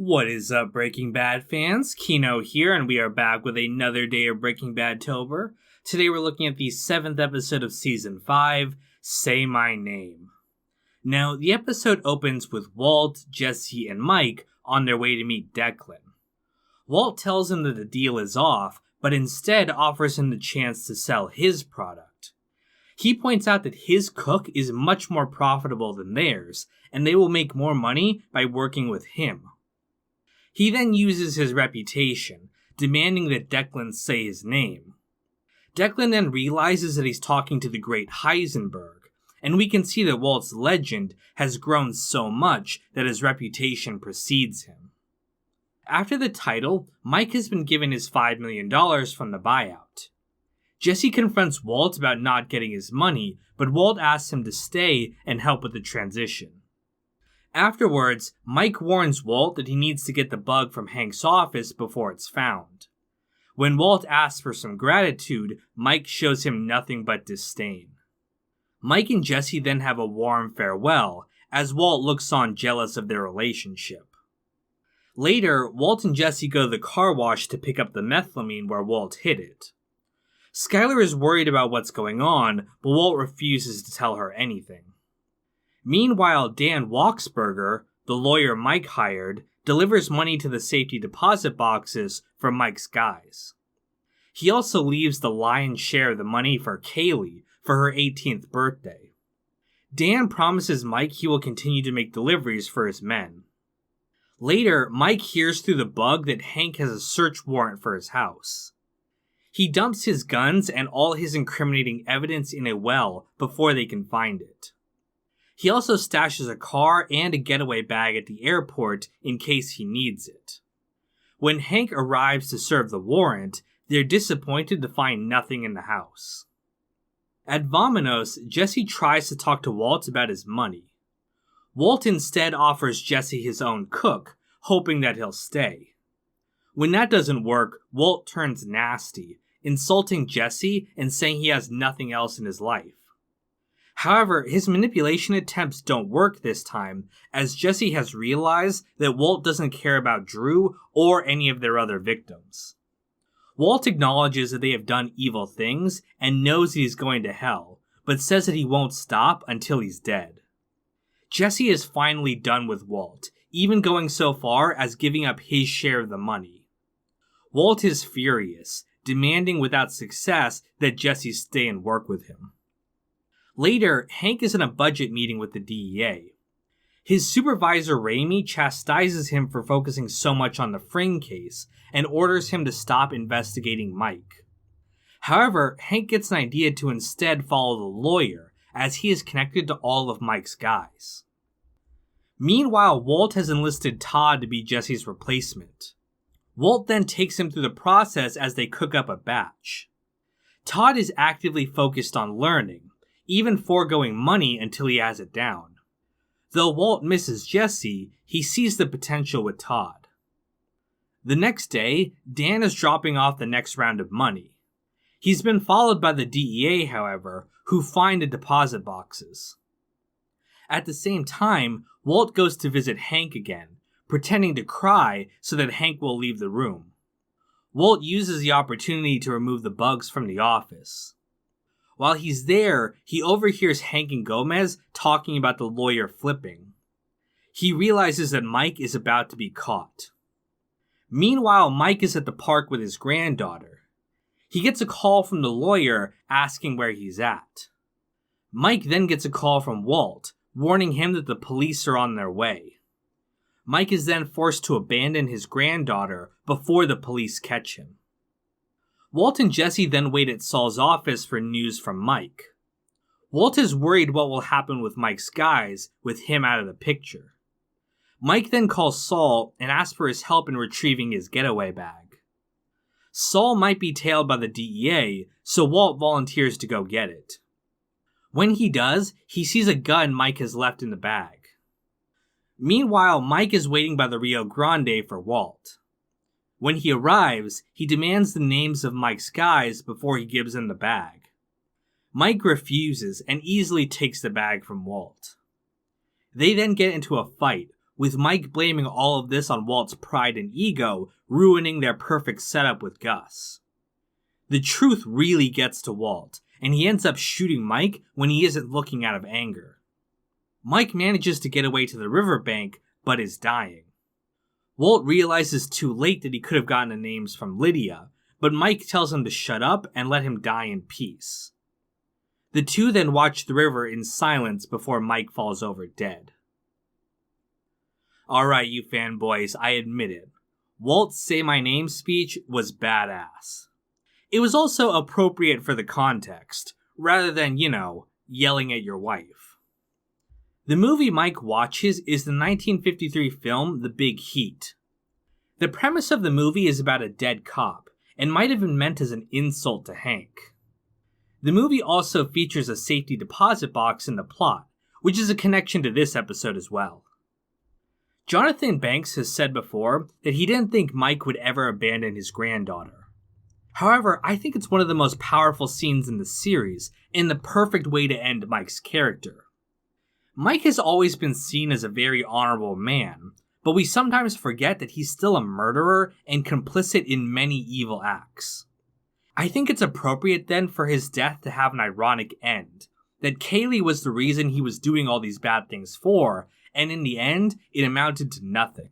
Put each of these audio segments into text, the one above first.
What is up, Breaking Bad fans? Kino here, and we are back with another day of Breaking Bad-tober. Today we're looking at the 7th episode of Season 5, Say My Name. Now, the episode opens with Walt, Jesse, and Mike on their way to meet Declan. Walt tells him that the deal is off, but instead offers him the chance to sell his product. He points out that his cook is much more profitable than theirs, and they will make more money by working with him. He then uses his reputation, demanding that Declan say his name. Declan then realizes that he's talking to the great Heisenberg, and we can see that Walt's legend has grown so much that his reputation precedes him. After the title, Mike has been given his $5 million from the buyout. Jesse confronts Walt about not getting his money, but Walt asks him to stay and help with the transition. Afterwards, Mike warns Walt that he needs to get the bug from Hank's office before it's found. When Walt asks for some gratitude, Mike shows him nothing but disdain. Mike and Jesse then have a warm farewell, as Walt looks on jealous of their relationship. Later, Walt and Jesse go to the car wash to pick up the methylamine where Walt hid it. Skylar is worried about what's going on, but Walt refuses to tell her anything. Meanwhile, Dan Wachsberger, the lawyer Mike hired, delivers money to the safety deposit boxes for Mike's guys. He also leaves the lion's share of the money for Kaylee for her 18th birthday. Dan promises Mike he will continue to make deliveries for his men. Later, Mike hears through the bug that Hank has a search warrant for his house. He dumps his guns and all his incriminating evidence in a well before they can find it. He also stashes a car and a getaway bag at the airport in case he needs it. When Hank arrives to serve the warrant, they're disappointed to find nothing in the house. At Vominos, Jesse tries to talk to Walt about his money. Walt instead offers Jesse his own cook, hoping that he'll stay. When that doesn't work, Walt turns nasty, insulting Jesse and saying he has nothing else in his life. However, his manipulation attempts don't work this time, as Jesse has realized that Walt doesn't care about Drew or any of their other victims. Walt acknowledges that they have done evil things and knows he's going to hell, but says that he won't stop until he's dead. Jesse is finally done with Walt, even going so far as giving up his share of the money. Walt is furious, demanding without success that Jesse stay and work with him. Later, Hank is in a budget meeting with the DEA. His supervisor Raimi chastises him for focusing so much on the Fring case and orders him to stop investigating Mike. However, Hank gets an idea to instead follow the lawyer, as he is connected to all of Mike's guys. Meanwhile, Walt has enlisted Todd to be Jesse's replacement. Walt then takes him through the process as they cook up a batch. Todd is actively focused on learning, even foregoing money until he has it down. Though Walt misses Jesse, he sees the potential with Todd. The next day, Dan is dropping off the next round of money. He's been followed by the DEA, however, who find the deposit boxes. At the same time, Walt goes to visit Hank again, pretending to cry so that Hank will leave the room. Walt uses the opportunity to remove the bugs from the office. While he's there, he overhears Hank and Gomez talking about the lawyer flipping. He realizes that Mike is about to be caught. Meanwhile, Mike is at the park with his granddaughter. He gets a call from the lawyer asking where he's at. Mike then gets a call from Walt, warning him that the police are on their way. Mike is then forced to abandon his granddaughter before the police catch him. Walt and Jesse then wait at Saul's office for news from Mike. Walt is worried what will happen with Mike's guys, with him out of the picture. Mike then calls Saul and asks for his help in retrieving his getaway bag. Saul might be tailed by the DEA, so Walt volunteers to go get it. When he does, he sees a gun Mike has left in the bag. Meanwhile, Mike is waiting by the Rio Grande for Walt. When he arrives, he demands the names of Mike's guys before he gives him the bag. Mike refuses and easily takes the bag from Walt. They then get into a fight, with Mike blaming all of this on Walt's pride and ego, ruining their perfect setup with Gus. The truth really gets to Walt, and he ends up shooting Mike when he isn't looking out of anger. Mike manages to get away to the riverbank, but is dying. Walt realizes too late that he could have gotten the names from Lydia, but Mike tells him to shut up and let him die in peace. The two then watch the river in silence before Mike falls over dead. Alright, you fanboys, I admit it. Walt's Say My Name speech was badass. It was also appropriate for the context, rather than, yelling at your wife. The movie Mike watches is the 1953 film The Big Heat. The premise of the movie is about a dead cop, and might have been meant as an insult to Hank. The movie also features a safety deposit box in the plot, which is a connection to this episode as well. Jonathan Banks has said before that he didn't think Mike would ever abandon his granddaughter. However, I think it's one of the most powerful scenes in the series, and the perfect way to end Mike's character. Mike has always been seen as a very honorable man, but we sometimes forget that he's still a murderer and complicit in many evil acts. I think it's appropriate then for his death to have an ironic end, that Kaylee was the reason he was doing all these bad things for, and in the end, it amounted to nothing.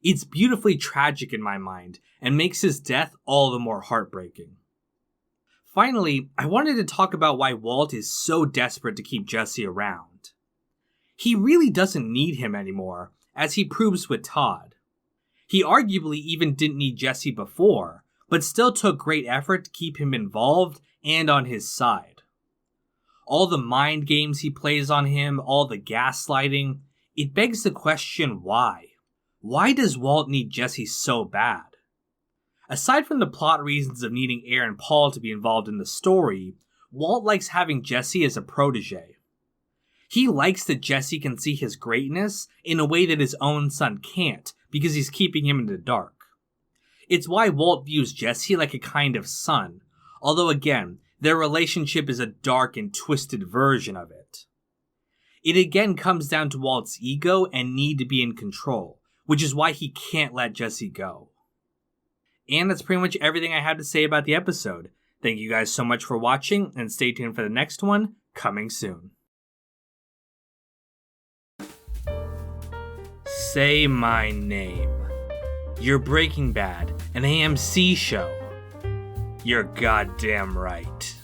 It's beautifully tragic in my mind, and makes his death all the more heartbreaking. Finally, I wanted to talk about why Walt is so desperate to keep Jesse around. He really doesn't need him anymore, as he proves with Todd. He arguably even didn't need Jesse before, but still took great effort to keep him involved and on his side. All the mind games he plays on him, all the gaslighting, it begs the question why? Why does Walt need Jesse so bad? Aside from the plot reasons of needing Aaron Paul to be involved in the story, Walt likes having Jesse as a protege. He likes that Jesse can see his greatness in a way that his own son can't, because he's keeping him in the dark. It's why Walt views Jesse like a kind of son, although again, their relationship is a dark and twisted version of it. It again comes down to Walt's ego and need to be in control, which is why he can't let Jesse go. And that's pretty much everything I had to say about the episode. Thank you guys so much for watching, and stay tuned for the next one, coming soon. Say My Name. You're Breaking Bad, an AMC show. You're goddamn right.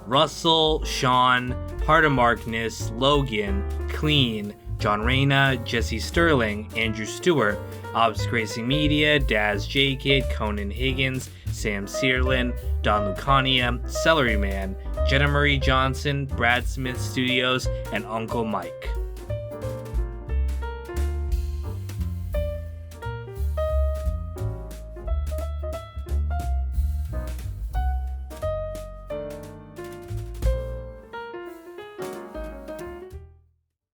Russell, Sean, Heart of Markness, Logan, Clean, John Reyna, Jesse Sterling, Andrew Stewart, Obs Racing Media, Daz J-Kid, Conan Higgins, Sam Searlin, Don Lucania, Celery Man, Jenna Marie Johnson, Brad Smith Studios, and Uncle Mike.